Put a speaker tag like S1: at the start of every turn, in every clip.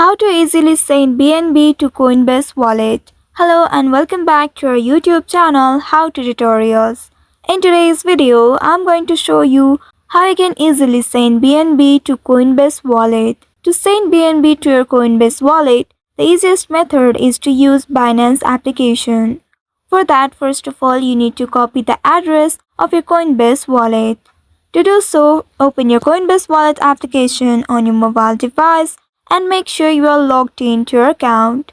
S1: How to easily send BNB to Coinbase Wallet. Hello and welcome back to our YouTube channel How to Tutorials. In today's video, I'm going to show you how you can easily send BNB to Coinbase Wallet. To send BNB to your Coinbase Wallet, the easiest method is to use Binance application. For that, first of all, you need to copy the address of your Coinbase Wallet. To do so, open your Coinbase Wallet application on your mobile device and make sure you are logged into your account.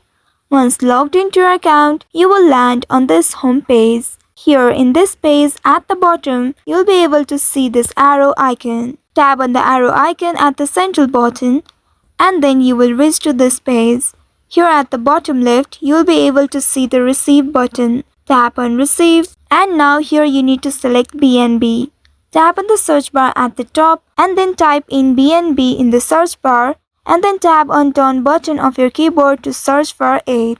S1: Once logged into your account, you will land on this home page. Here in this page at the bottom, you'll be able to see this arrow icon. Tap on the arrow icon at the central button and then you will reach to this page. Here at the bottom left, you'll be able to see the receive button. Tap on receive and now here you need to select BNB. Tap on the search bar at the top and then type in BNB in the search bar and then tap on down button of your keyboard to search for it.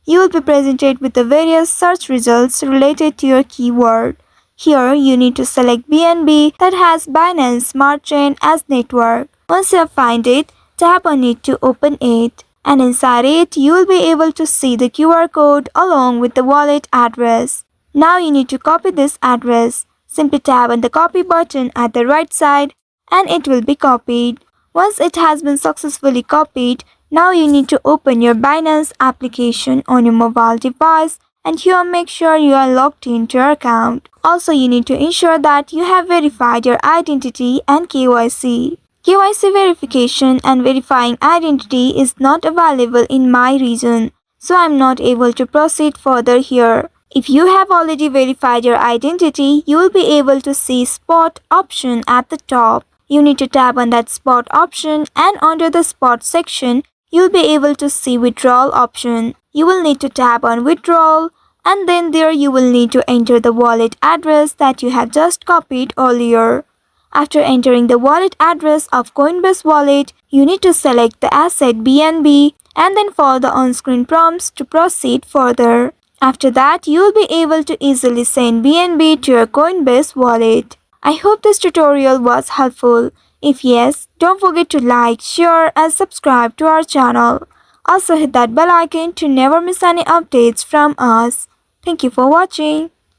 S1: You will be presented with the various search results related to your keyword. Here you need to select BNB that has Binance Smart Chain as network. Once you find it, tap on it to open it. And inside it, you will be able to see the QR code along with the wallet address. Now you need to copy this address. Simply tap on the copy button at the right side and it will be copied. Once it has been successfully copied, now you need to open your Binance application on your mobile device and here make sure you are logged into your account. Also, you need to ensure that you have verified your identity and KYC. KYC verification and verifying identity is not available in my region, so I'm not able to proceed further here. If you have already verified your identity, you will be able to see Spot option at the top. You need to tap on that Spot option and under the Spot section, you'll be able to see Withdrawal option. You will need to tap on Withdrawal and then there you will need to enter the wallet address that you have just copied earlier. After entering the wallet address of Coinbase Wallet, you need to select the asset BNB and then follow the on-screen prompts to proceed further. After that, you will be able to easily send BNB to your Coinbase Wallet. I hope this tutorial was helpful. If yes, don't forget to like, share and subscribe to our channel. Also hit that bell icon to never miss any updates from us. Thank you for watching.